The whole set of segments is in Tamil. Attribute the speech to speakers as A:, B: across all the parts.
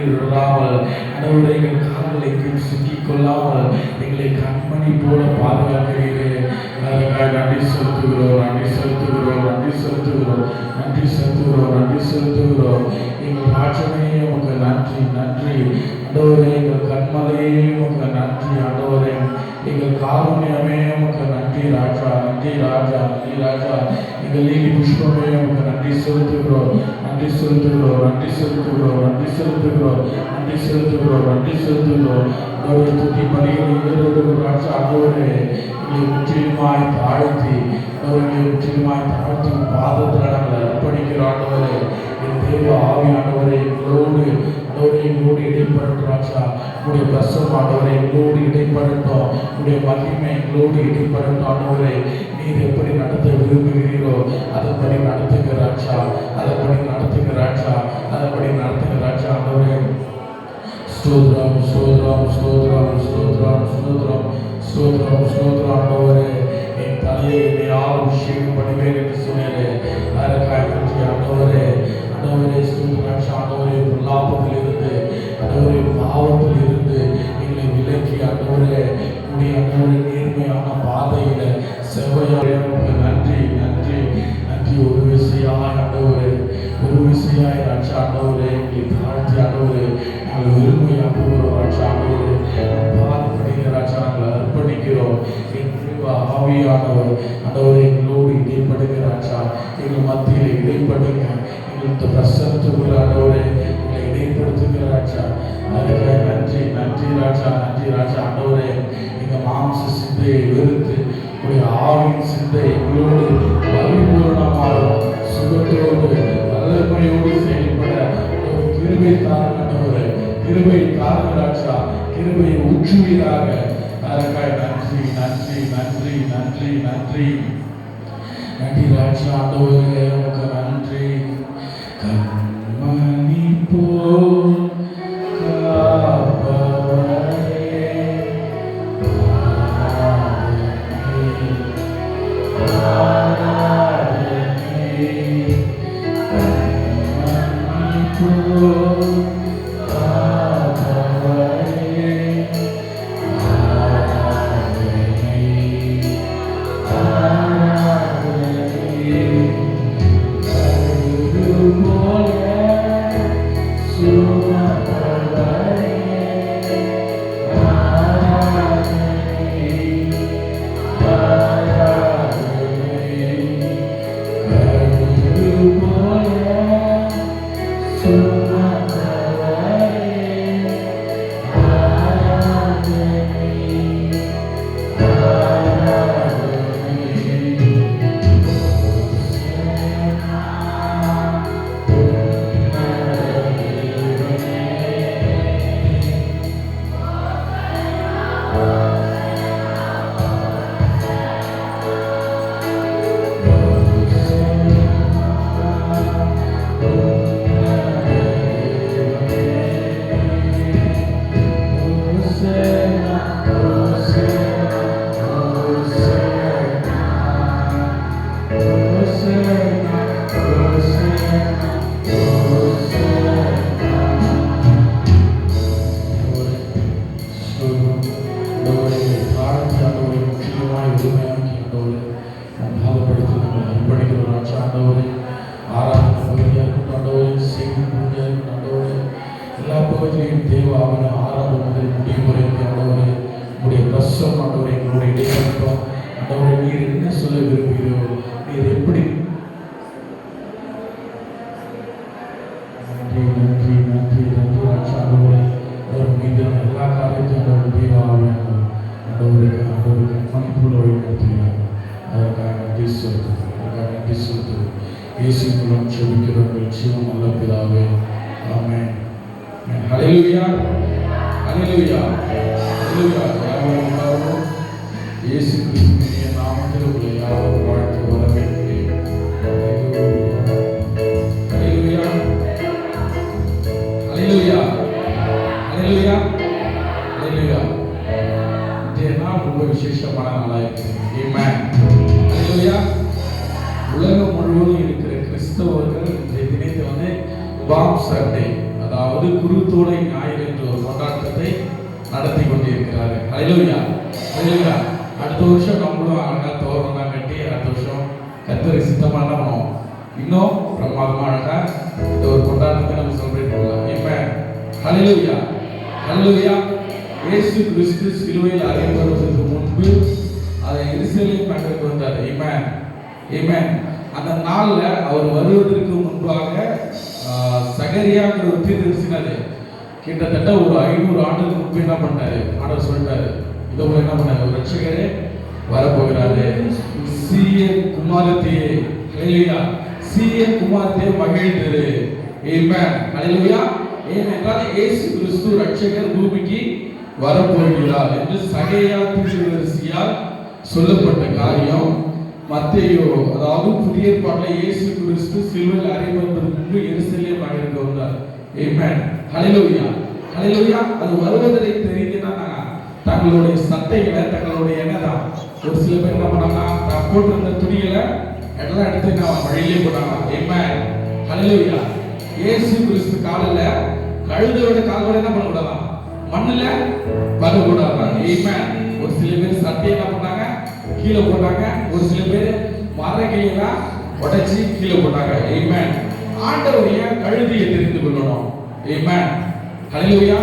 A: நீர் விடாமல் ஆண்டவரே எங்கள் கால்களை சிக்கிக் கொள்ளாமல் எங்களை கண்மணி போல பாதுகாக்கிறீரே. அதற்காக நன்றி செலுத்துகிறோம், நன்றி செலுத்துகிறோம், நன்றி செலுத்துகிறோம், நன்றி செலுத்துகிறோம், நன்றி செலுத்துகிறோம். எங்கள் ராஜனே உமக்கு நன்றி, நன்றி ஆண்டவரே. எங்கள் கண்மலையே உமக்கு நன்றி ஆண்டவரே. எங்கள் காருண்யமே உமக்கு நன்றி ராஜா, நன்றி ராஜா, நன்றி ராஜா. எங்கள் நீதி புஷ்பமே உமக்கு நன்றி செலுத்துகிறோம், நன்றி செலுத்துகிறோம், நன்றி செலுத்துகிறோம், நன்றி செலுத்துகிறோம், நன்றி செலுத்துகிறோம், நன்றி செலுத்துகிறோம். ஒரு துதி பலிகள் ராஜா ஆண்டவரே எங்களை முற்றிலுமாய் தாழ்த்தி அவர்களை முற்றிலுமாய் தாழ்த்தி பாதத்தில் நாங்கள் அர்ப்பணிக்கிறோம் ஆண்டவரே. என் தேவ ஆவி ஆண்டவரே எங்களோடு ஆண்டவரே எங்களோடு இடைப்படட்டும் ராஜா. உங்களுடைய பிரசவம் ஆண்டவரை எங்களோடு இடைப்படட்டும், உங்களுடைய மகிமை எங்களோடு இடைப்படட்டும் ஆண்டவரே. நீர் எப்படி நடத்த விரும்புகிறீரோ அதன்படி நடத்துங்க ராஜா, அதன்படி நடத்துங்க ராஜா, அதன்படி நடத்துங்க ராஜா ஆண்டவரே. ஸ்தோத்ரம், ஸ்தோத்ரம், ஸ்தோத்ரம், ஸ்தோத்ரம், ஸ்தோத்ரம், ஸ்தோத்ரம், ஸ்தோத்ரம் ஆண்டவரே. என் தலையை என்னை யாரும் அபிஷேகம் பண்ணுவேன் என்று சொன்னீரே. அதற்காக நன்றி ஆண்டவரே. ஆண்டவரே ஸ்தோத்ரம் ராஜா. ஆண்டவரே பொல்லாப்பத்தில் இருந்து ஆண்டவரே பாவத்தில் இருந்து எங்களை விலக்கி ஆண்டவரே உடைய ஆண்டவரே நேர்மையான பாதையில செவ்வையாக நன்றி, நன்றி, நன்றி. ஒரு விசையாய் ஆண்டவரே, ஒரு விசையாய் ராஜா ஆண்டவரே எங்களை தாழ்த்தி ஆண்டவரே நாங்கள் விரும்பியாக ஒரு ராஜா ஆண்டவரே பாதப்படிங்க ராஜா நாங்கள் அர்ப்பணிக்கிறோம். என் ஆவியானவர் ஆண்டவரே எங்களோடு இடைப்படுங்க ராஜா, எங்கள் மத்தியில் இடைப்படுங்க, எங்களுக்கு பிரசனத்துக்குள்ள ஆண்டவரே எங்களை இடைப்படுத்துங்க ராஜா. அதுக்காக நன்றி, நன்றி ராஜா, நன்றி ராஜா ஆண்டவரே. எங்கள் மாம்ச சிந்தையை வெறுத்து உடைய ஆவின் சிந்தை எங்களோடு பரிபூர்ணமாக சுகத்தோடு வல்லமையோடு செயல்பட ஒரு கிருபை தாருங்க ஆண்டவரே, கிருபை தாருங்க ராஜா, கிருபையை ஊற்றுவீராக. அதற்காக நன்றி, நன்றி, நன்றி, நன்றி, நன்றி, நன்றி ராஜா ஆண்டவரே உமக்கு நன்றி. கண்மணி போல் Hallelujah. Hallelujah. Hallelujah. இயேசு கிறிஸ்துவின் நாமத்தில் உங்களை யாரும் வாழ்த்து வரவேற்கிறேன். Hallelujah. Hallelujah. Hallelujah. Hallelujah. இந்த நாள் ரொம்ப விசேஷமான நாளாக இருக்குது. Amen. Hallelujah. உலகம் முழுவதும் இருக்கிற கிறிஸ்தவர்கள் இந்த தினத்தை பாம் சண்டே, அதாவது குருத்தோலை ஞாயிறு என்ற ஒரு கொண்டாட்டத்தை நடத்தி கொண்டிருக்கிறாரு. ஹல்லேலூயா, ஹல்லேலூயா. அடுத்த வருஷம் நம்மளும் அழகா தோரணம் கட்டி அடுத்த வருஷம் கர்த்தரை சித்தமா என்ன பண்ணுவோம், இன்னும் பிரமாதமா அழகா இந்த ஒரு கொண்டாட்டத்தை நம்ம செலிப்ரேட் பண்ணலாம். ஆமென். ஹல்லேலூயா, ஹல்லேலூயா. இயேசு கிறிஸ்து சிலுவையில் அறையப்படுவதற்கு முன்பு அதை எருசலேம் நகருக்கு வந்தார். ஆமென், ஆமென். அந்த நாள்ல அவர் வருவதற்கு முன்பாக சகரியாங்கிற ஒரு தீர்க்கதரிசினாரு கிட்டத்தட்ட ஒரு 500 ஆண்டுக்கு முன்பு என்ன பண்ணாரு, ஆண்டவர் சொல்லிட்டாரு, இதோ என்ன பண்ணாரு, ஒரு ரட்சகரே வரப்போகிறாரு, சீயோன் குமாரத்தியே, ஹல்லேலூயா, சீயோன் குமாரத்தியே மகிழ்ந்திரு. ஆமென், ஹல்லேலூயா. ஏனென்றால் இயேசு கிறிஸ்து ரட்சகர் பூமிக்கு வரப்போகிறார் என்று சகரியா தீர்க்கதரிசியால் சொல்லப்பட்ட காரியம் மத்தேயு, அதாவது புதிய ஏற்பாட்டில் இயேசு கிறிஸ்து சிலுவையில் அறையப்படுவதற்கு முன்பு எருசலேம் நகருக்கு வந்தார். ஆமென், ஹல்லேலூயா, ஹல்லேலூயா. அது வருவதை தெரிஞ்சுனா தங்களுடைய சட்டைகளை தங்களுடைய என்னதான் ஒரு சில பேர் என்ன பண்ணாங்க, தான் போட்டிருந்த துணிகளை எல்லாம் எடுத்து நான் வழியிலே போட்டாங்க. ஆமென், ஹல்லேலூயா. இயேசு கிறிஸ்து காலில் கழுதையோட கால்களை என்ன பண்ணக்கூடாதான், மண்ணுல படக்கூடாது. ஆமென். ஒரு சில பேர் சட்டையை என்ன பண்ணாங்க, கீழே போட்டாங்க. ஒரு சில பேர் மரக்கையெல்லாம் உடைச்சி கீழே போட்டாங்க. ஆமென். ஆண்டவருடைய கழுதையை தெரிந்து கொள்ளணும். ஆமென், ஹல்லேலூயா,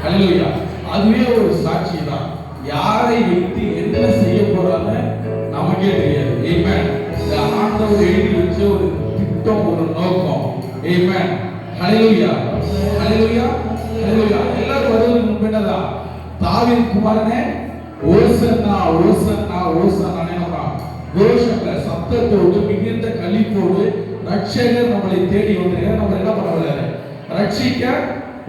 A: ஹல்லேலூயா. அதுவே ஒரு சாட்சி தான். யாரை வைத்து என்ன செய்ய போறான்னு நமக்கே தெரியாது. ஆமென். இந்த ஆண்டவர் எழுதி வச்ச ஒரு திட்டம், ஒரு நோக்கம். ஆமென், ஹல்லேலூயா, ஹல்லேலூயா, ஹல்லேலூயா. எல்லாரும் வருவதற்கு முன்பு என்னதான், தாவீது குமாரனே ஓசன்னா ஓசன்னா ஓசன்னா கோஷங்கள சத்தத்தோடு மிகுந்த களிப்போடு ரட்சகர் நம்மளை தேடி வந்திருக்கார், நம்ம என்ன பண்ண ரட்சிக்க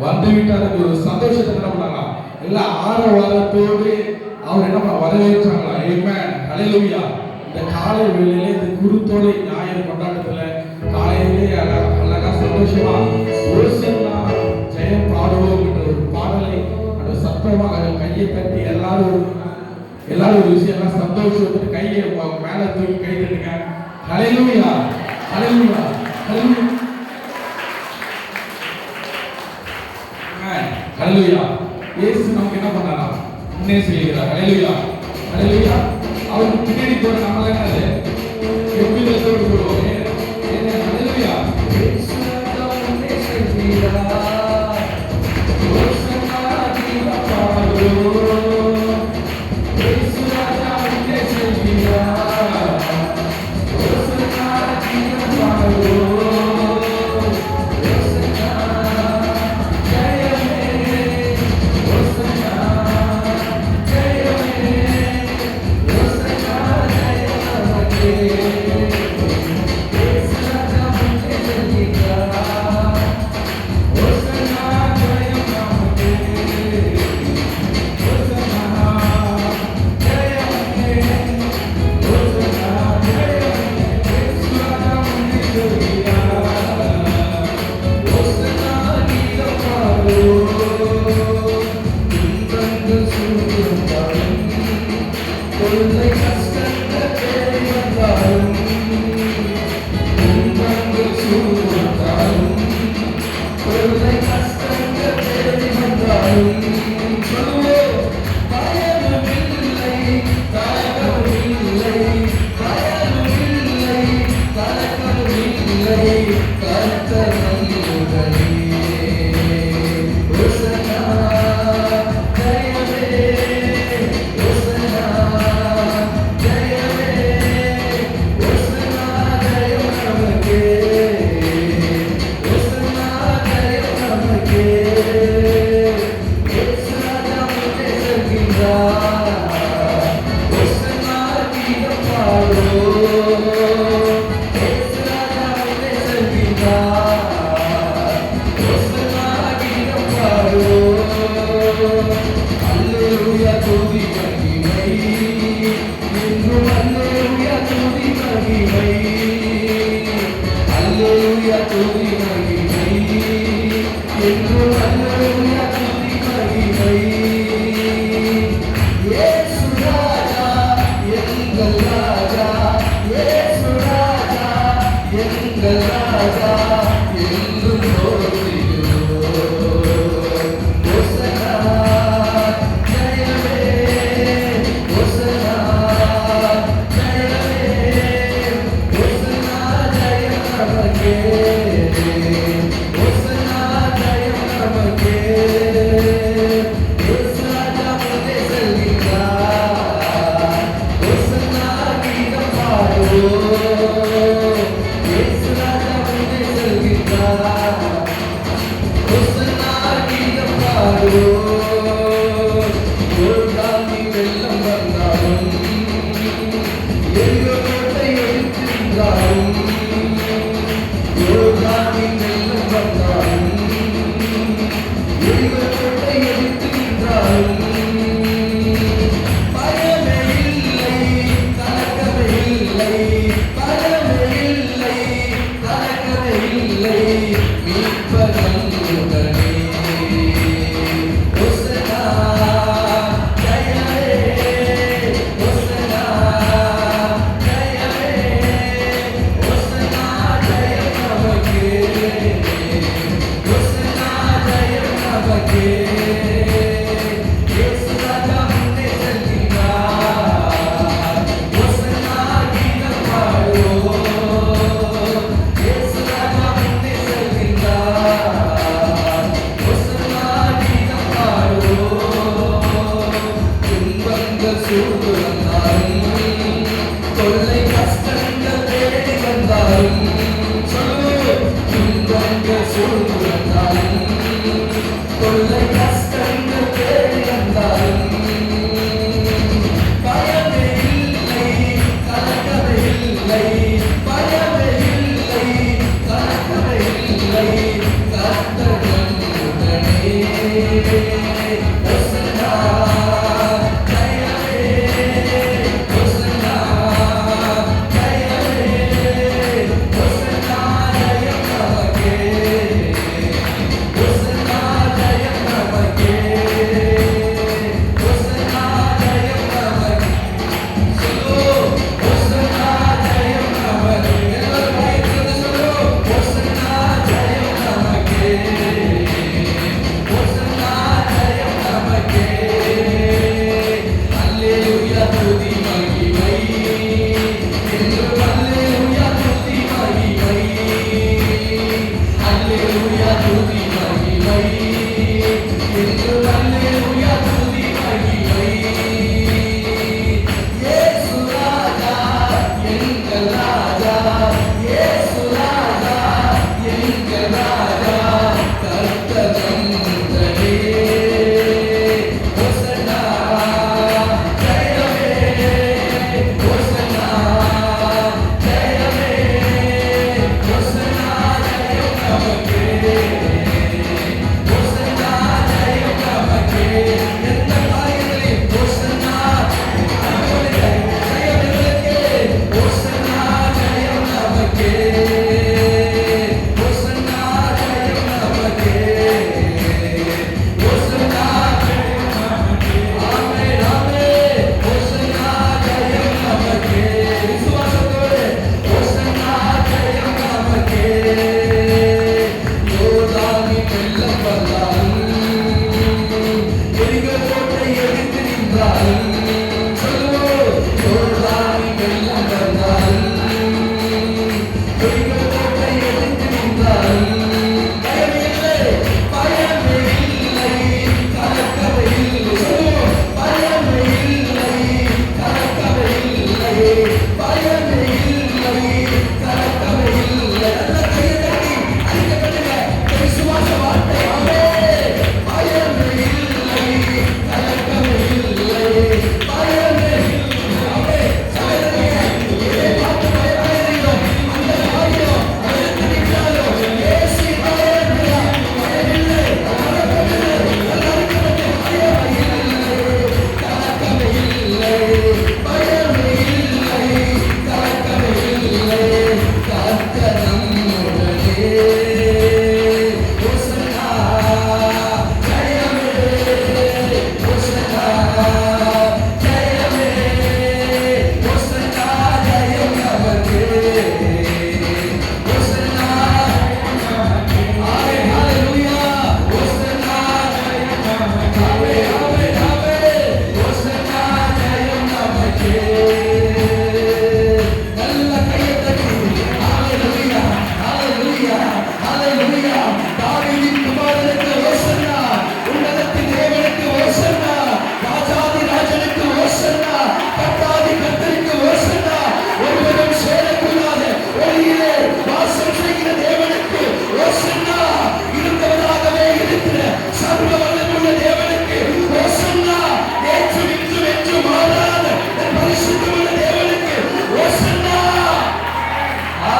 A: வந்துவிட்டார். ஒரு சந்தோஷத்தை என்ன பண்ணாங்க, எல்லாம் ஆரவாரத்தோடு அவர் என்ன பண்ண வரவேற்றாங்களா. ஆமென், ஹல்லேலூயா. இந்த காலை வேளையிலே இந்த குருத்தோலை ஞாயிறு கொண்டாட்டத்துல காலையிலே அழகா சந்தோஷமா ஓசன்னா ஜெயம் பாடுவோம் என்ற ஒரு பாடலை அந்த சத்தமாக கையை தட்டி எல்லாரும் ஒரு விஷயம் சந்தோஷத்துக்கு கையை மேல தூக்கி கை தட்டுங்க. ஹல்லேலூயா, ஹல்லேலூயா, ஹல்லேலூயா, ஹல்லேலூயா. இயேசு நமக்கு என்ன பண்ணாரா, முன்னே செய்கிறார். ஹல்லேலூயா, ஹல்லேலூயா. அவருக்கு பின்னாடி போற நம்மள என்னது எப்படி சொல்லுவோம். ஹல்லேலூயா, இயேசு தான் முன்னே செய்கிறார்.
B: Raja,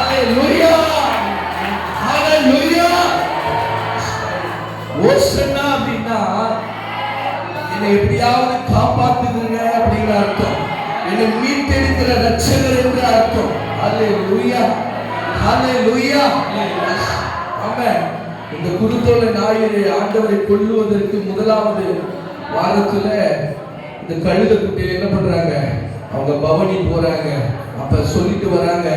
A: ஹalleluya ஹalleluya. ஓசன்னா அப்படின்னா என்னை எப்படியாவது காப்பாத்துங்க அப்படிங்கிற அர்த்தம். என்னை மீட்டெடுக்கிற ரட்சகர் என்ற அர்த்தம். ஹalleluya ஹalleluya. ஆமென். இந்த குருத்தோலை ஞாயிறு ஆண்டவரை கொல்லுவதற்கு முதலாவது வாரத்துல இந்த கழுத குட்டியில என்ன பண்றாங்க, அவங்க பவனி போறாங்க. அப்ப சொல்லிட்டு வராங்க,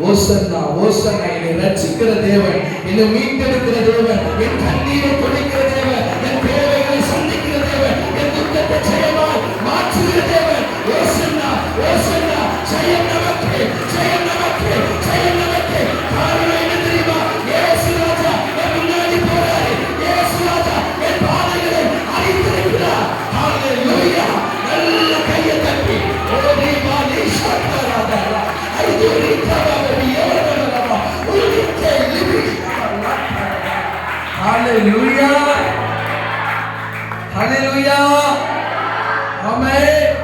A: ஓசன்னா ஓசன்னா, என்னை ரட்சிக்கிற தேவன், என்னை மீட்டெடுக்கிற தேவன், என் கண்ணீரை துடைக்கிற தேவன், என் தேவைகளை சந்திக்கிற தேவன், என் துக்கத்தை ஜெயமாய் மாற்றுகிற தேவன். ஓசன்னா ஓசன்னா, ஜெயம் நமக்கு, ஜெயம் நமக்கு, ஜெயம் நமக்கு. காரணம் என்ன தெரியுமா? இயேசு ராஜா என் முன்னாடி போறாரு. இயேசு ராஜா என் பாதைகளை அழித்திருக்கிறார். ஹalleluya. நல்ல கையை தட்டி ஓடி வாடி சக்கராதா ஐதுரி கபாபி எவரனமா உரிக்கே லிபி. ஹalleluya ஹalleluya. ஆமென்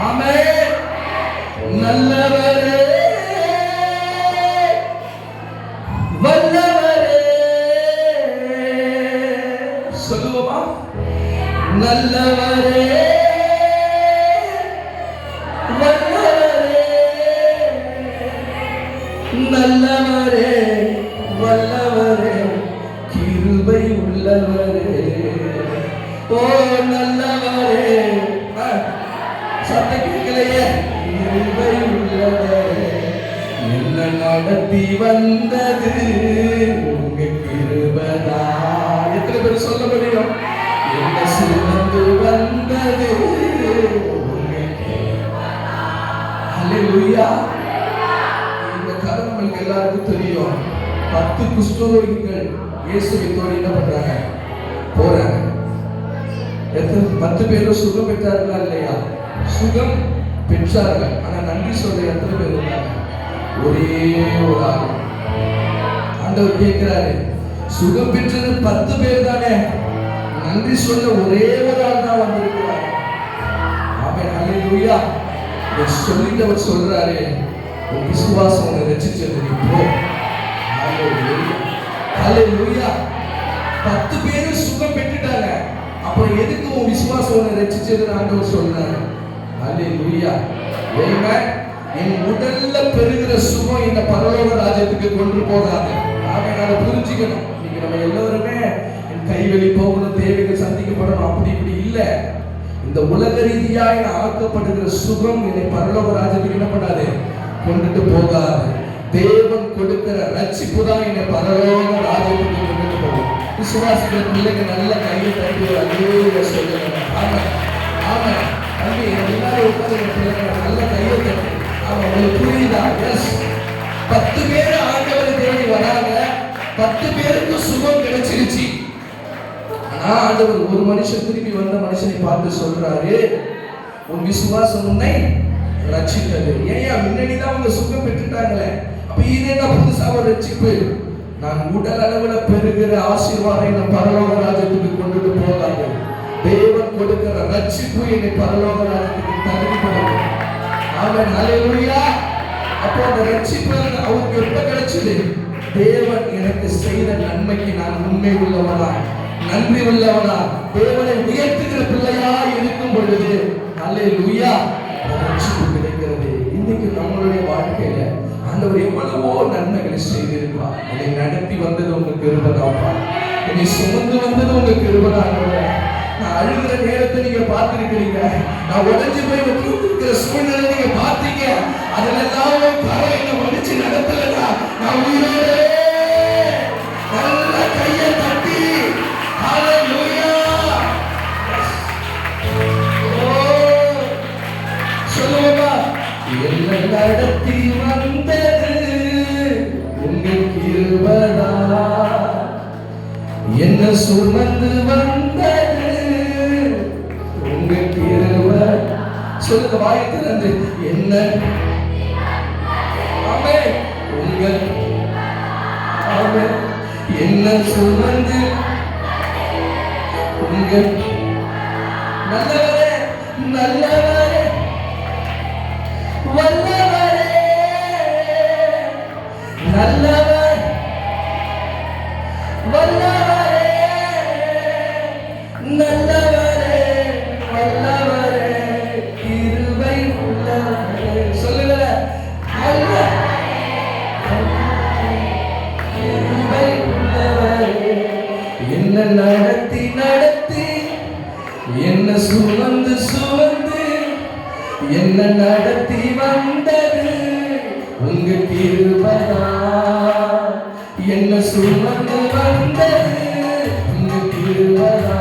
A: ஆமென். நல்லவரே வல்லவரே, சொல்லுவோமா? நல்லவரே வல்லவரே, நல்லவரே வல்லவரே, கிருபை உள்ளவரே. ஓ நல்லவரே, சத்தம் கேட்கலையே. கிருபை உள்ளவரே, என்ன நடத்தி வந்தது உங்க கிருபைதா. எத்தனை பேர் சொல்ல முடியும்? என்ன சுமந்து வந்தது உங்க கிருபைதா. ஹalleluya. இந்த கதை உங்களுக்கு எல்லாருக்கும் தெரியும். 10 குஷ்டரோகிகள் இயேசுவை தோடி என்ன பண்றாங்க? போறாங்க. 10 பேரும் சுகம் பெற்றார்களா இல்லையா? சுகம் பெற்றார்கள். ஆனா நன்றி சொல்ல எத்தனை பேர் இருந்தாங்க? ஒரே ஒரு ஆள். ஆண்டவர் கேட்கிறாரு, சுகம் பெற்றது 10 பேர் தானே, நன்றி சொல்ல ஒரே ஒரு ஆள் தான் வந்திருக்கிறார். ஆமென் ஹalleluya. சொல்லிட்டு அவர் சொல்றாரு, உன் விசுவாசம் உன்னை ரட்சிச்சது, நீ போ. ஹalleluya ஹalleluya. 10 பேரும் சுகம் பெற்றுட்டாங்க. அப்புறம் எதுக்கு உன் விசுவாசம் உன்னை ரட்சிச்சதுன்னு ஆண்டவர் சொல்றாரு. ஹalleluya ஆமென். என் உடல்ல பெருகிற சுகம் இந்த பரலோக ராஜ்யத்துக்கு கொண்டு போகாது. ஆமென். அதை புரிஞ்சுக்கணும். இன்னைக்கு நம்ம எல்லாருமே என் கைவெளி போகணும், தேவைகள் சந்திக்கப்படணும், அப்படி இப்படி இல்ல. இந்த உலக ரீதியாய் ஆக்கப்படுகிற சுகம் என்னை பரலோக ராஜ்யத்துக்கு என்ன பண்ணாது, கொண்டுட்டு போகாது. தேவன் கொடுக்கிற ரட்சிப்பு தான் என்னை பரலோக ராஜ்யத்துக்கு கொண்டுட்டு போகும். விசுவாசிக்கிற பிள்ளைங்க நல்ல கையை தட்டி அல்லேலூயா சொல்லுங்க. ஆமென் ஆமென். தம்பி எல்லாரும் உட்கார்ந்து பிள்ளைங்க நல்ல கையை தட்டி. ஆமா, உங்களுக்கு புரியுதா? எஸ். 10 பேர் ஆண்டவரை தேடி வராங்க. 10 பேருக்கு சுகம் கிடைச்சிருச்சு. ஆனா ஆண்டவர் ஒரு மனுஷன் திரும்பி வந்த மனுஷனை பார்த்து சொல்றாரு, உன் விசுவாசம் உன்னை ரட்சித்தது. ஏன் முன்னாடிதான் அவங்க சுகம் பெற்றுட்டாங்களே, அப்ப இது என்ன புதுசா ஒரு ரட்சிப்பு? நான் உடல் அளவுல பெறுகிற ஆசீர்வாதம் என்னை பரலோக ராஜ்யத்துக்கு கொண்டுட்டு போகாது. தேவன் கொடுக்கிற ரட்சிப்பு என்னை பரலோக ராஜ்யத்துக்கு தகுதிப்படுத்தும். ஆமென் ஹalleluya. அப்போ அந்த ரட்சிப்பு அவருக்கு எப்ப கிடைச்சது? தேவன் எனக்கு செய்த நன்மைக்கு நான் உண்மை உள்ளவனா, நன்றி உள்ளவனா, தேவனை உயர்த்துகிற பிள்ளையா இருக்கும் பொழுது ஹalleluya ரட்சிப்பு கிடைக்கிறது. இன்னைக்கு நம்மளுடைய வாழ்க்கையில ஆண்டவர் எவ்வளவோ நன்மைகளை செய்திருக்கிறார். என்னை நடத்தி வந்தது உங்க கிருபைதான்ப்பா. என்னை சுமந்து வந்தது உங்க கிருபைதான். நான் அழுகிற நேரத்தை நீங்க பார்த்திருக்கிறீங்க. நான் உடைஞ்சு போய் இருக்கிற சூழ்நிலை நீங்க பார்த்தீங்க. அதெல்லாம் கரை என்ன மடிச்சு நடத்தலடா. நான் உயிரோட நல்ல கையை தட்டி ஹalleluya சொல்லுவா. என்ன நடத்தி வந்தது உங்க கிருபைதான், என்ன சுமந்து வந்தது உங்க கிருபை. சொல்லுங்க வாயை திறந்து. என்ன ஆமென் உங்க ஆமென் என்ன சுமந்து உங்க. நல்லவரே நல்லவரே வல்லவரே
B: நல்லவர் வல்லவரே, நல்லவரே வல்லவரே, கிருபை உள்ளவரே. சொல்லுங்க, கிருபை உள்ளவரே. என்ன நடத்தி நடத்தி, என்ன சுமந்து சுமந்து, என்ன நடத்தி வந்தது உங்க கிருபையா. என்ன சுமந்து வந்தது உங்க கிருபையா.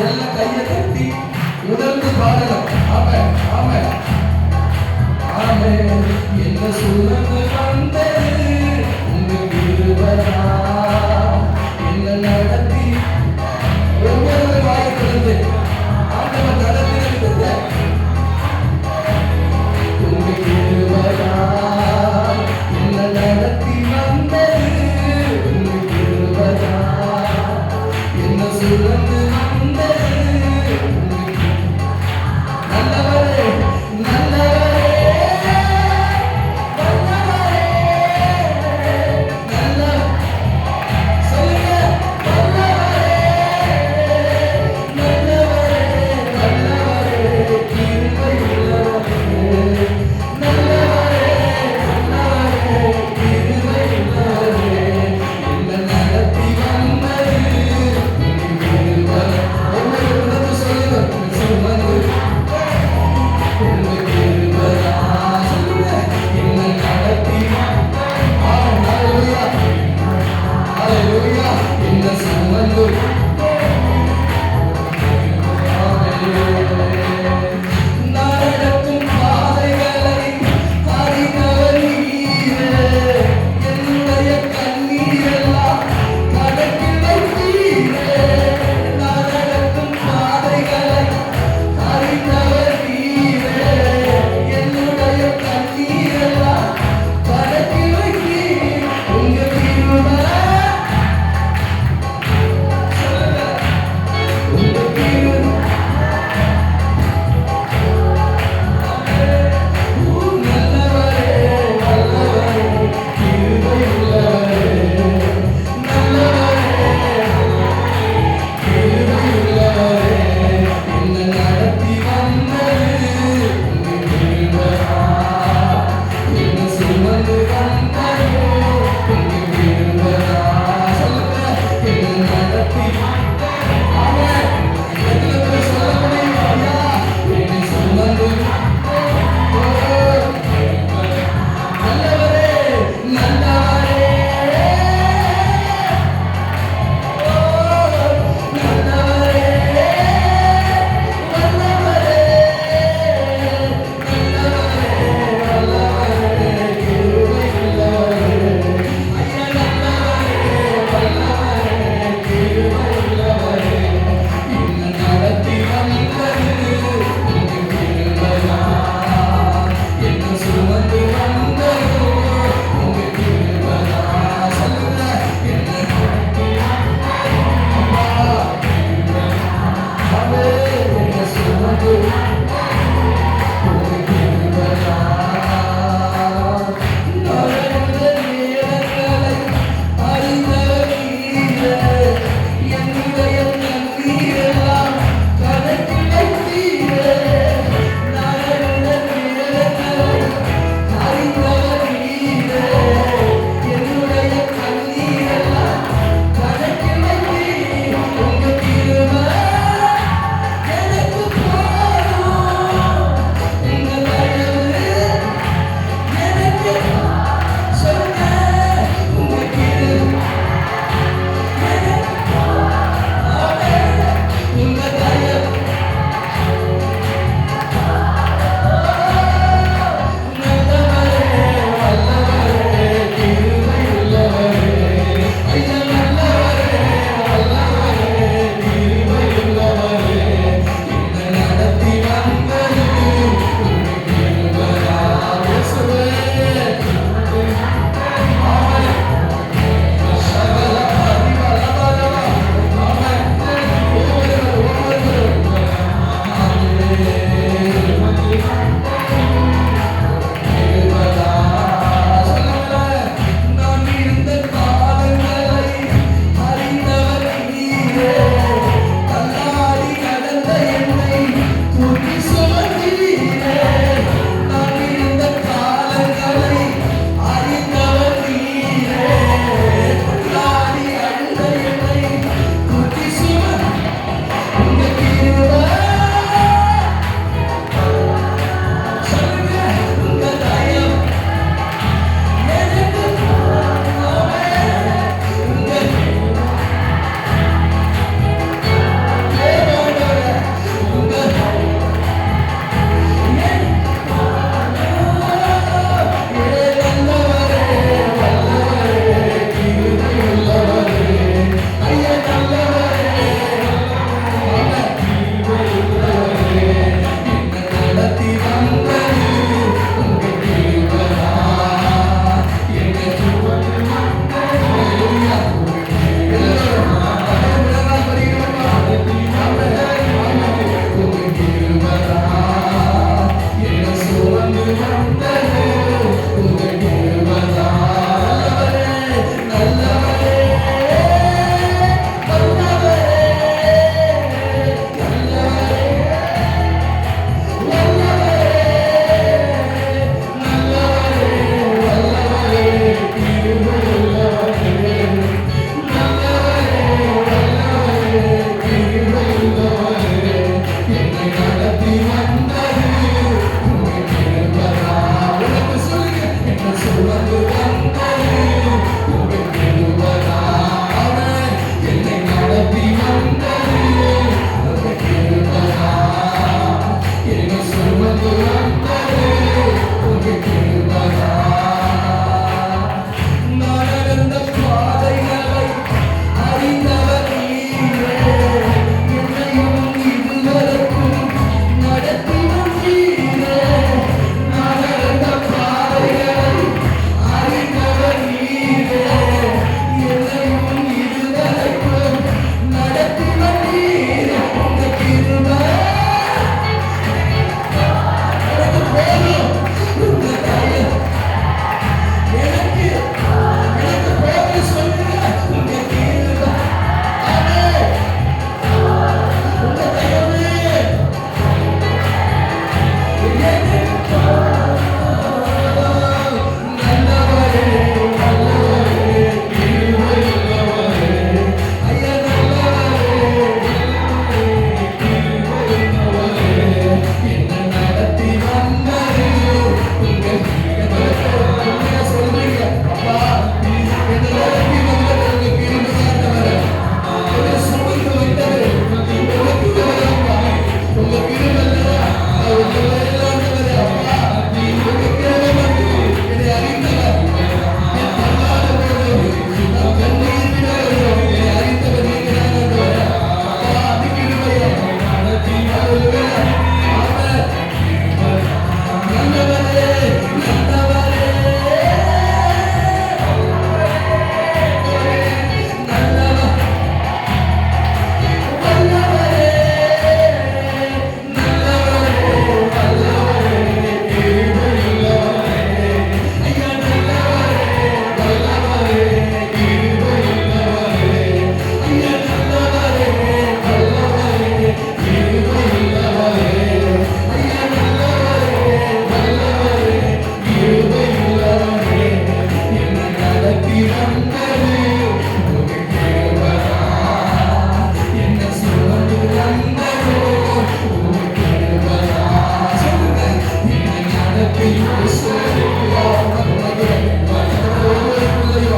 B: எல்லாம் கையை தட்டி உணர்ந்து பாடலாம். ஆமென், ஆமென், ஆமென். என்ன சுமந்து வந்தது உங்க கிருபையா. என்ன நடத்தி ஒவ்வொரு வாய்ப்பிலிருந்து ஆண்டவர் நடத்தினது உங்க கிருபையா. என்ன நடத்தி வந்தது உங்க கிருபையா.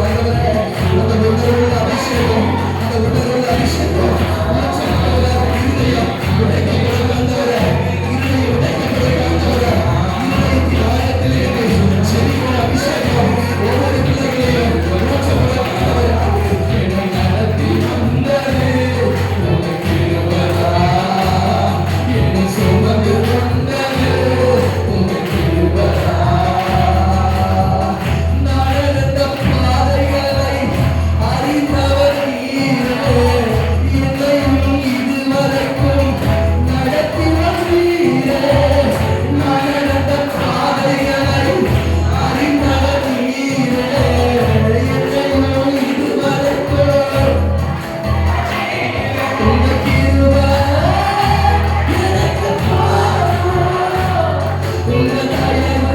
B: ஆண்டவரே, அந்த உணர்வுள்ள அபிஷேகம், அந்த உணர்வுள்ள அபிஷேகம், ஆண்டவரே, இருதயம் உடைக்கப்படும் ஆண்டவரே, இருதயம் உடைக்கப்படும் ஆண்டவரே, இருதயத்தின் ஆழத்திலே செழிக்கிற அபிஷேகம் ஒவ்வொரு பிள்ளைகளையும் ஊற்றப்படும் ஆண்டவரே. என்னை நடத்தி வந்தது உமது கிருபைதான், என்னை சுமந்து வந்தது உமது கிருபைதான். நான் நடந்த பாதைகளை அறிந்தவர் நீரே, என்னையும் இதுவரைக்கும் நடத்தி வந்தீரே. நான் நடந்த பாதைகளை அறிந்தவர் நீரே, என்னையும் இதுவரைக்கும் உங்க கிருபை எனக்கு போதும். உங்க தயவு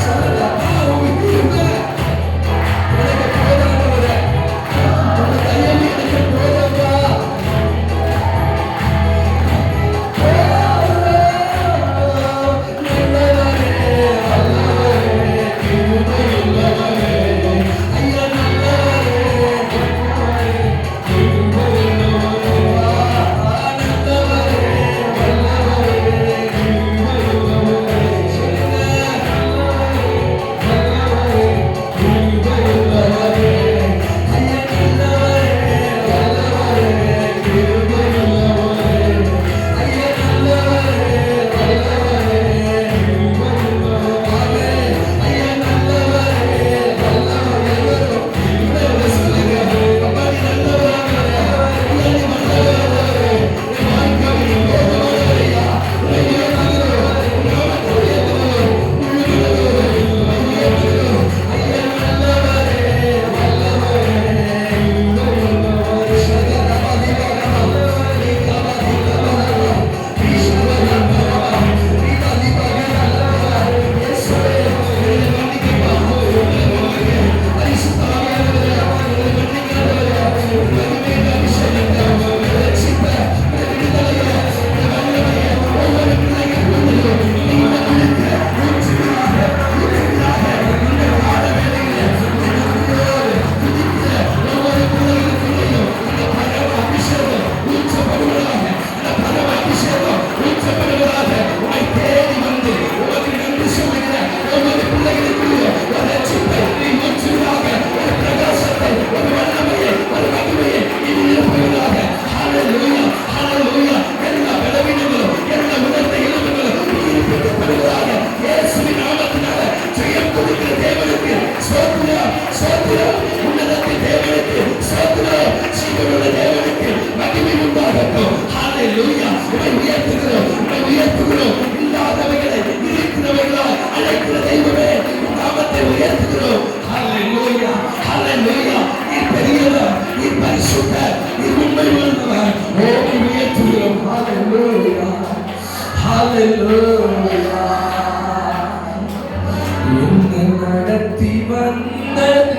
B: சொல்லுங்க, உங்க கிருபை எனக்கு போதும் ஆண்டவரே. உங்க தயவு எனக்கு போதும்பா. நல்லவரே, வல்லவரே, கிருபை உள்ளவரே, ஐயா நல்லவரே, கிருபை உள்ளவரே, நல்லவரே, வல்லவரே, கிருபை உள்ளவரே. சொல்லுங்க, நல்லவரே, கிருபை உள்ளவரே, ஐயா நல்லவரே, வல்லவரே, கிருபை உள்ளவரே, ஐயா நல்லவரே, வல்லவரே, கிருபை உள்ளவரே, ஐயா நல்லவரே, வல்லவரே. எல்லாரும் சொல்லுங்க, அப்பா நீ நல்லவரே, ஐயா நீ வல்லவரே, என் வாழ்க்கையில் நீ போதுமானவரையா, உன்னை உயர்த்துகிறோம், உன் நாமத்தை உயர்த்துகிறோம், ஐயா நல்லவரே, வல்லவரே, கிருபை உள்ளவரே. என்னை நடத்தி வந்தது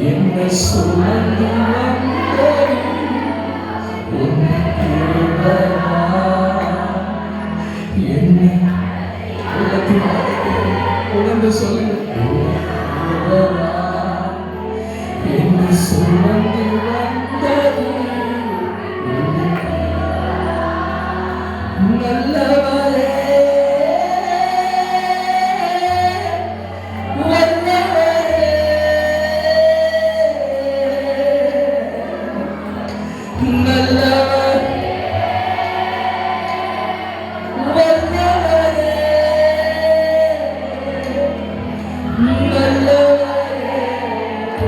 B: என்னை சுமந்து வந்தது உன் கிருபைதான். என்னை உணர்ந்து சொல்லுங்க, என்னை சுமந்து வந்தது நல்லவரே, வல்லவரே, நல்லவர், வல்லவரே, நல்லவரே,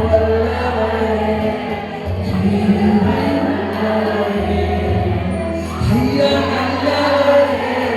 B: வல்லவரே, கிருபை உள்ளவரே, ஐயா நல்லவரே,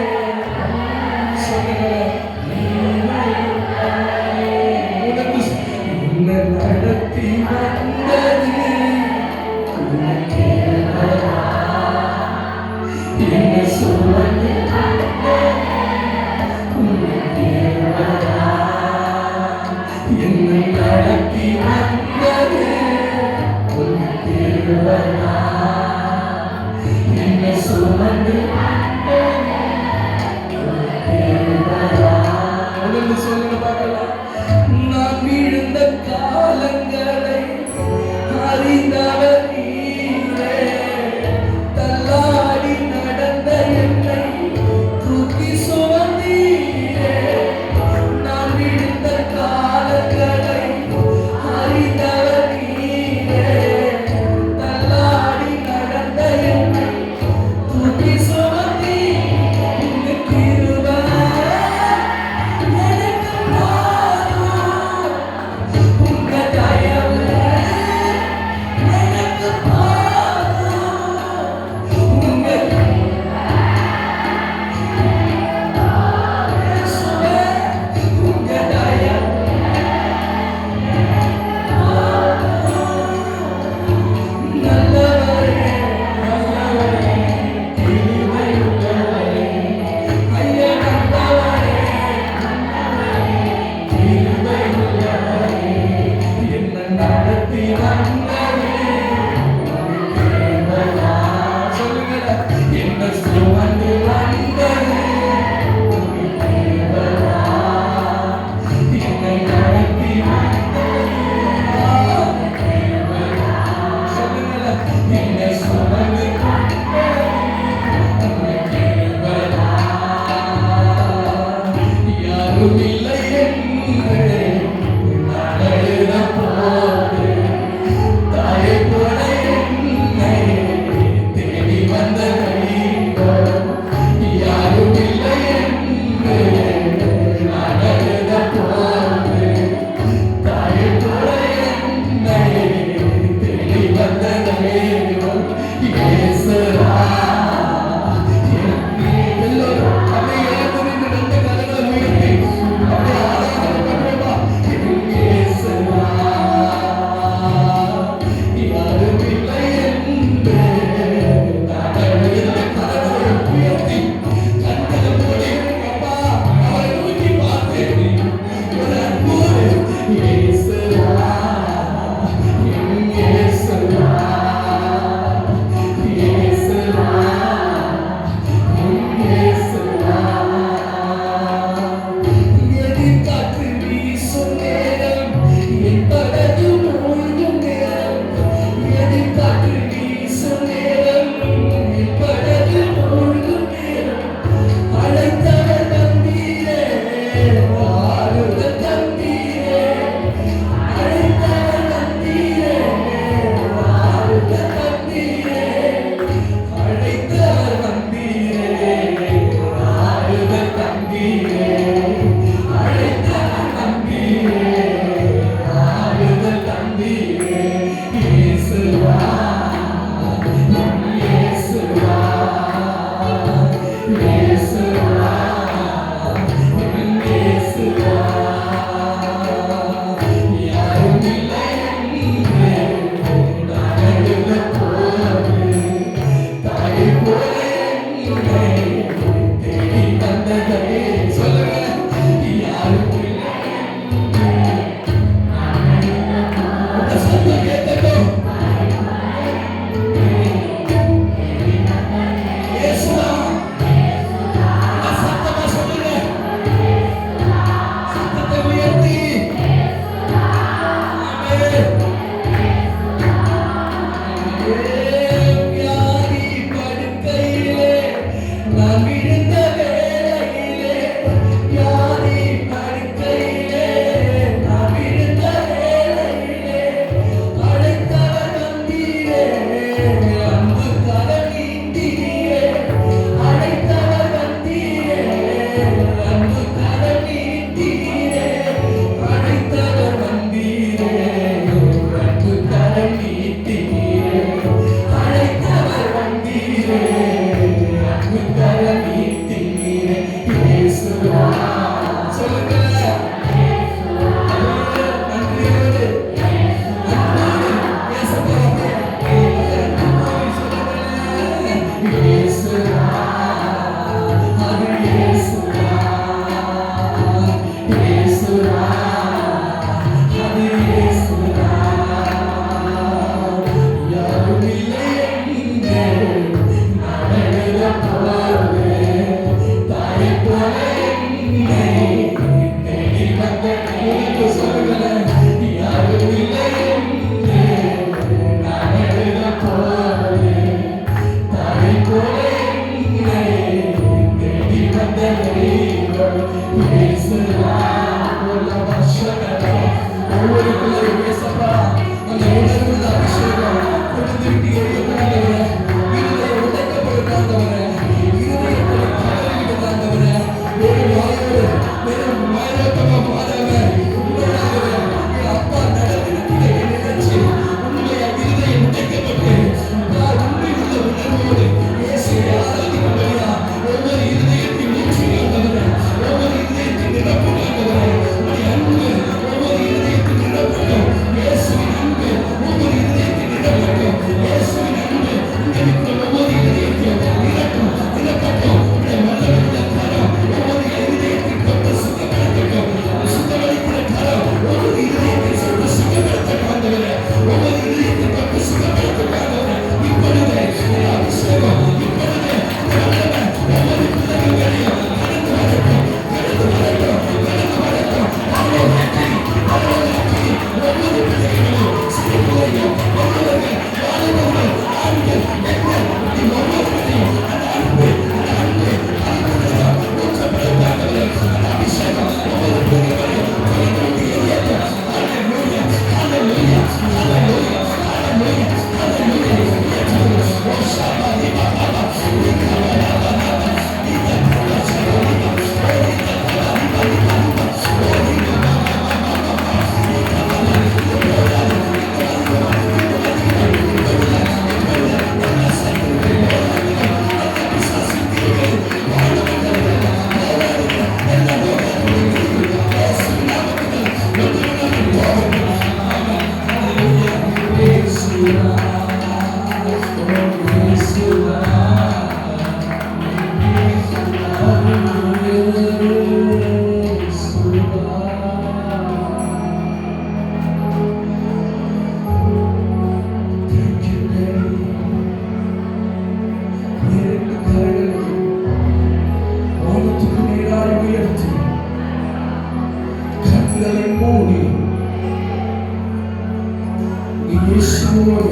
B: இயேசுவோடு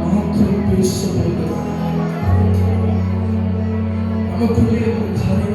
B: மாத்திரம் பேசும்போது நமக்குள்ளே ஒரு காரியம்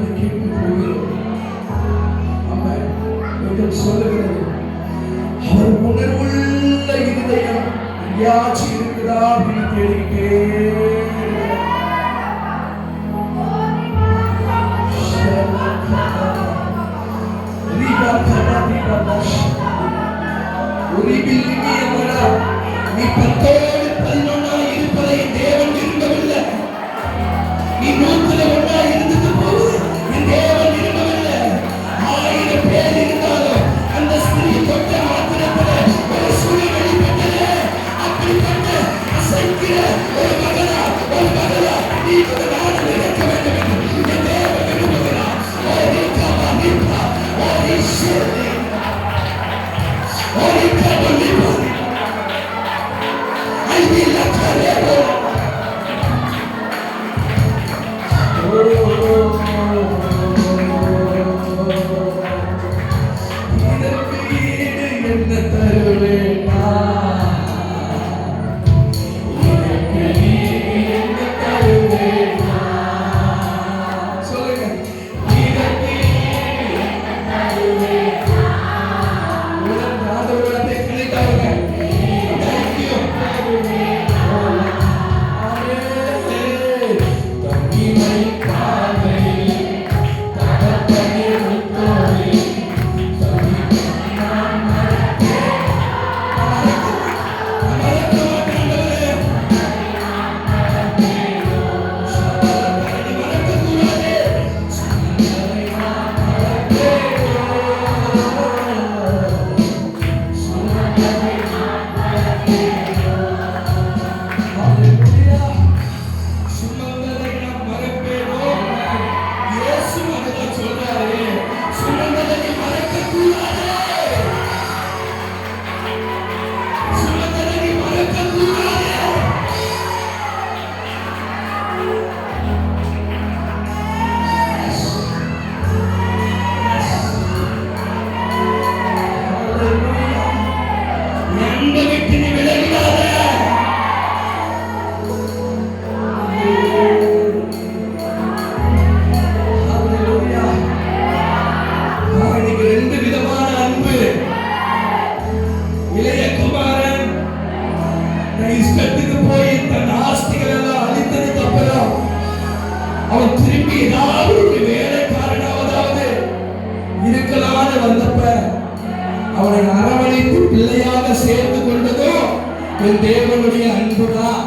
B: என் தேவனுடைய அன்புதான்.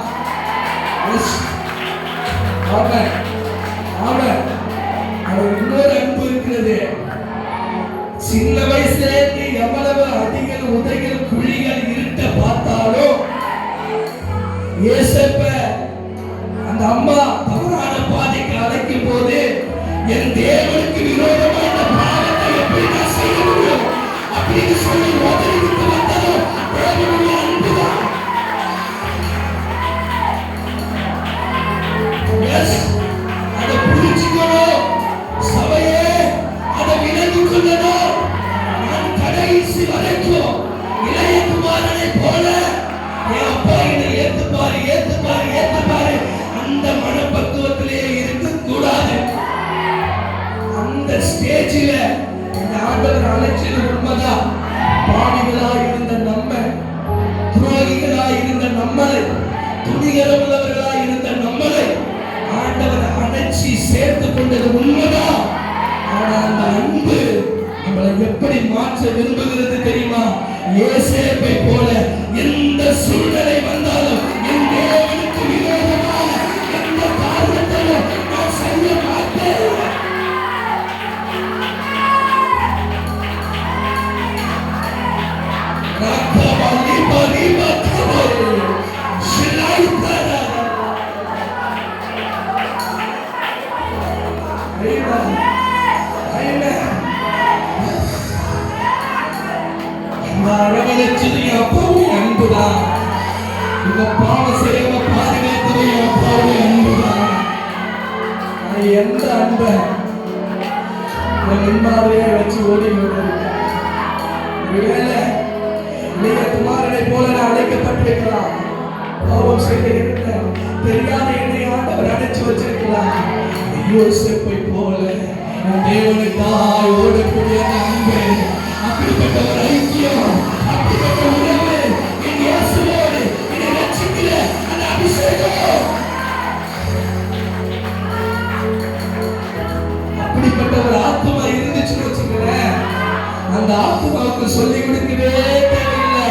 B: ஆமென் ஆமென். அவர் இன்னொரு அன்பு இருக்கிறது. சின்ன வயசுல எவ்வளவு அடிகள் உதைகள் குழிகள் இருட்ட பார்த்தாலும் ஏசப்ப அந்த அம்மா தவறான பாதைக்கு அழைக்கும் போது என் தேவனுக்கு விரோதமா இந்த பாவத்தை எப்படி நான் செய்ய முடியும் அப்படின்னு சொல்லி உதவிட்டு வந்ததும் தேவனுடைய அன்புதான். அதை புரிஞ்சுக்கணும் சபையே, அதை விலகிக் கொள்ளணும். நான் கடைசி வரைக்கும் இளைய குமாரனை போல என் அப்பா என்னை ஏத்துப்பாரு ஏத்துப்பாரு ஏத்துப்பாரு அந்த மனப்பக்குவத்திலே இருக்க கூடாது. அந்த ஸ்டேஜில இந்த ஆண்டவர் அழைச்சது உண்மைதான். பாவிகளா இருந்த நம்ம, துரோகிகளா இருந்த நம்மளை, துணிகரமுள்ளவர்களா இருந்த நம்மளை ஆண்டவர் அணைச்சி சேர்த்து கொண்டது உண்மைதான். ஆனா அந்த அன்பு நம்மளை எப்படி மாற்ற விரும்புகிறது தெரியுமா? யோசேப்பை போல எந்த சூழ்நிலை வந்தாலும் என் தேவனுக்கு விரோதமான எந்த காரியத்தையும் நான் செய்ய மாட்டேன். அரவணைச்சது என் அப்பாவுடைய அன்புதான். இந்த பாவ செய்யாம பாதுகாத்தது என் அப்பாவுடைய அன்புதான். எந்த அன்பை முன்மாதிரியா வச்சு ஓடி ஒருவேளை இளைய குமாரனை போல நான் அழைக்கப்பட்டிருக்கலாம். பாவம் செய்திருக்கிறேன், தெரியாத என்னை ஆண்டவர் அடைச்சு வச்சிருக்கலாம். யோசேப்பை போல தேவனுக்காய் ஓடக்கூடிய அன்பு, அப்படிப்பட்ட ஒரு ஐக்கியம், அப்படிப்பட்ட உறவு என் இயேசுவோடு என்னை ரட்சிக்கிற அந்த அபிஷேகம், அப்படிப்பட்ட ஒரு ஆத்மா இருந்துச்சுன்னு வச்சுக்கிறேன். அந்த ஆத்மாவுக்கு சொல்லிக் கொடுக்கவே தேவையில்லை,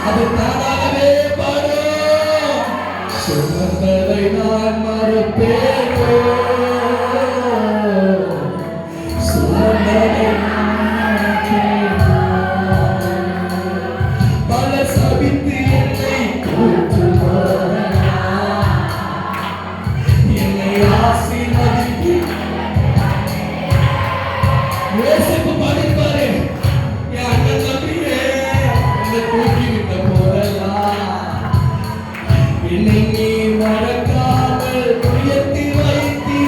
B: அது தானாகவே பாடும். சொன்னதை நான் மறப்பேனோ, சொன்னதை பல சபித்து என்னை என்னை ஆசீர்வதித்து யோசேப்பு பாடிப்பாரு, என் அண்ணன் தம்பியே என்னை தூக்கி விட்ட போதெல்லாம் என்னை நீ மறக்காமல் உயர்த்தி வைத்தீ.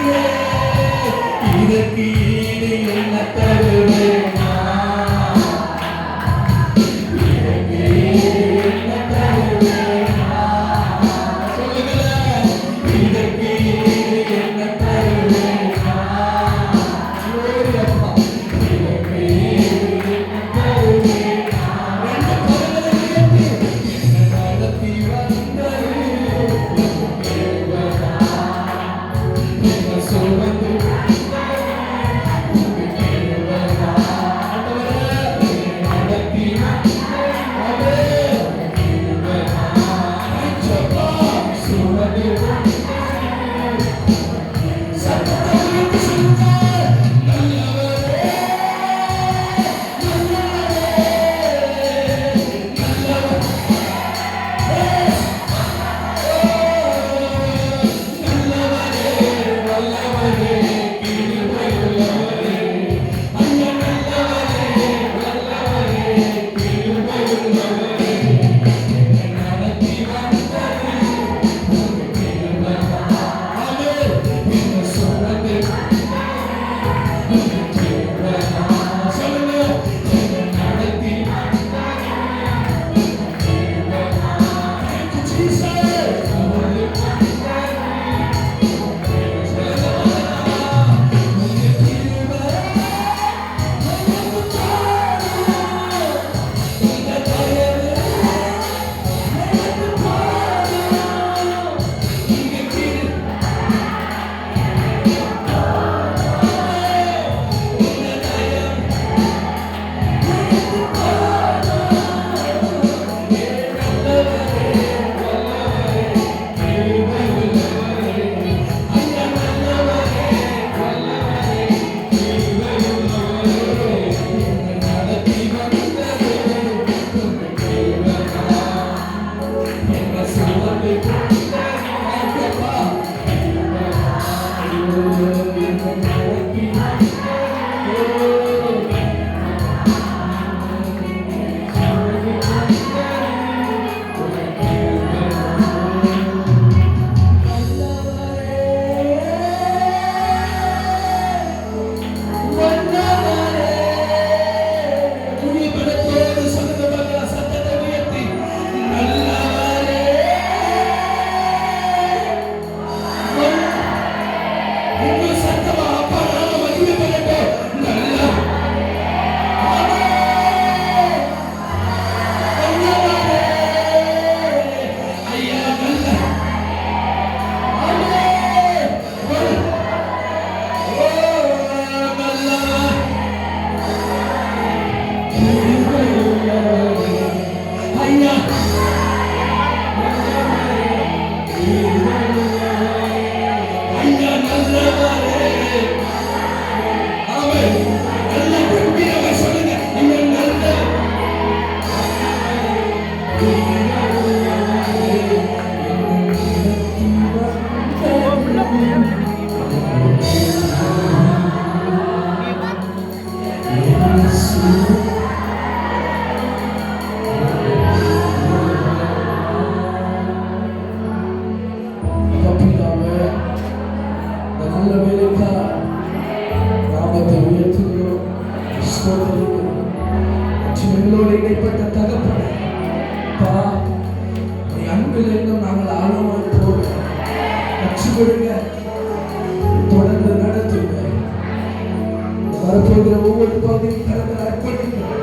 B: வரப்போகிற ஒவ்வொரு பகுதியும் கரத்தில் அர்ப்பணிக்கிறோம்.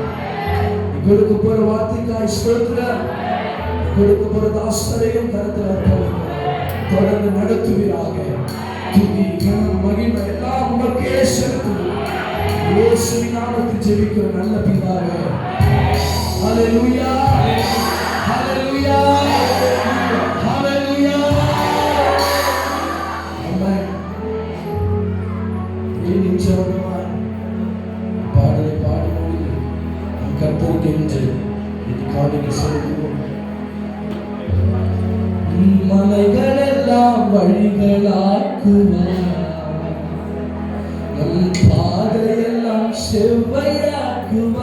B: கொடுக்க போற வார்த்தைக்காய் ஸ்தோத்திரம். கொடுக்க போற தாசரையும் கரத்தில் அர்ப்பணிக்கிறோம். தொடர்ந்து நடத்துவீராக. துதி கனம் மகிமை எல்லாம் உமக்கே செலுத்துவோம். இயேசுவின் நாமத்தில் ஜெபிக்கிற நல்ல பிதாவே. ஹல்லேலூயா, ஹல்லேலூயா, ஹல்லேலூயா. ஆமென். நிச்சயமாய் பாடலை பாடும்போது நம் கர்த்தருக்கு என்று காணிக்கை செலுத்துவோம். மலைகள் எல்லாம் வழிகளாக்குவார், நம் பாதையெல்லாம் செவ்வையாக்குவார்.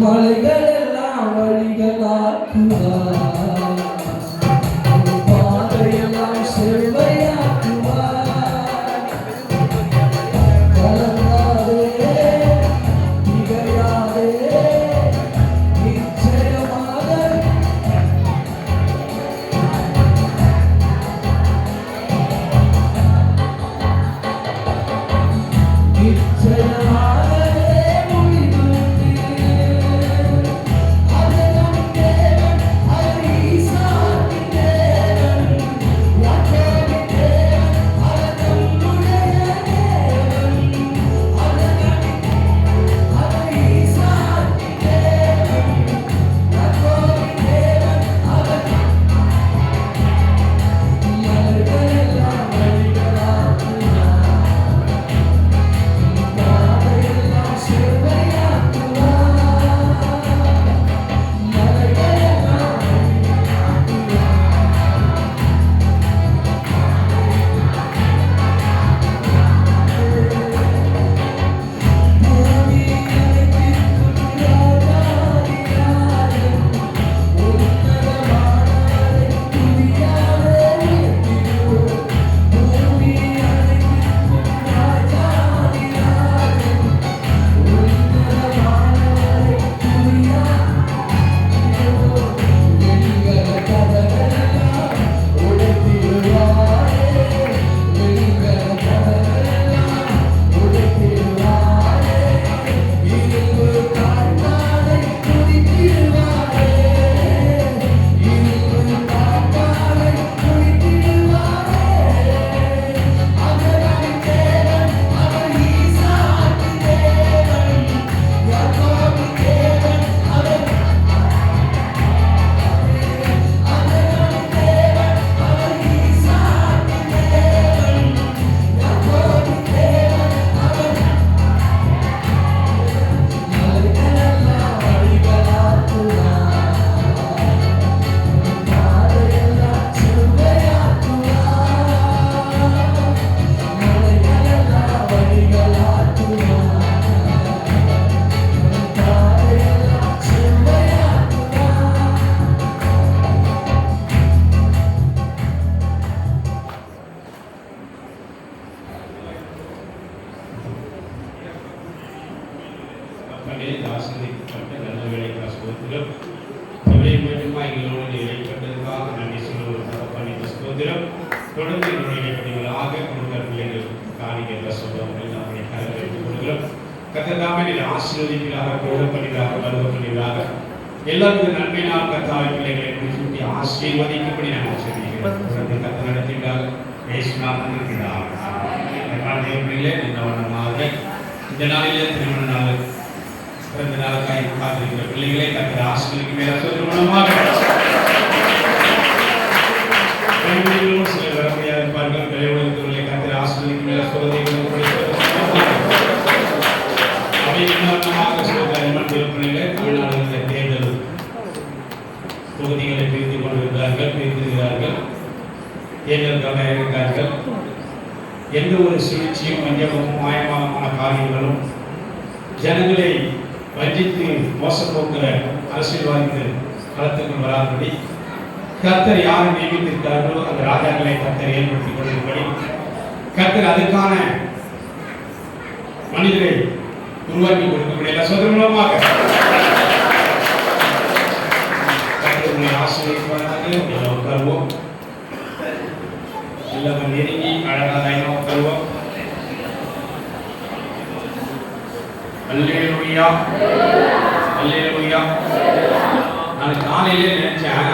B: மலைகள் எல்லாம் வழிகளாக்குவார், நம் பாதையெல்லாம் செவ்வையாக்குவார். கலங்காதே, திகையாதே, நிச்சயமாக
C: எல்லாருக்கும் நன்மையினால் கர்த்தாவே பிள்ளைகளை குறித்து ஆசீர்வதிக்கும்படி நாங்கள் சொல்லிக்கிறோம். கர்த்தர் நடத்தினார் பேசினார்கள் தேவர்களே இந்த வண்ணமாக இந்த நாளிலே திருமண நாள் பிறந்த நாளுக்காய் காத்திருக்கிற பிள்ளைகளை கர்த்தர் ஆசீர்வதிக்கு மேல சொல்லுவனமாக சில வரமையாக இருப்பார்கள் விளைவுகளை கர்த்தர் ஆசீர்வதிக்கு மேல சொல்வதை அவை இன்னொருமாக சொல்கிறார்கள் பிள்ளைகளை தமிழ்நாடு தேர்தல் தொகுதிகளை பிரித்து கொண்டிருக்கிறார்கள், பிரித்திருக்கிறார்கள், தேர்தலுக்காக இருக்கிறார்கள். எந்த ஒரு சூழ்ச்சியும் வஞ்சகமும் மாயமான காரியங்களும் ஜனங்களை வஞ்சித்து மோசம் போக்குற அரசியல்வாதிகள் களத்துக்குள் வராதபடி கர்த்தர் யாரை நியமித்திருக்கிறார்களோ அந்த ராஜாக்களை கர்த்தர் ஏற்படுத்திக் கொண்டிருப்படி கர்த்தர் அதுக்கான மனிதரை உருவாக்கி கொடுக்கக்கூடிய சொல்ற மூலமாக ஆசிரியப்பாக உட்காருவோம். எல்லாம் நெருங்கி அழகாக உட்காருவோம். அல்லேலூயா அல்லேலூயா. நான் காலையிலே நினைச்சேன்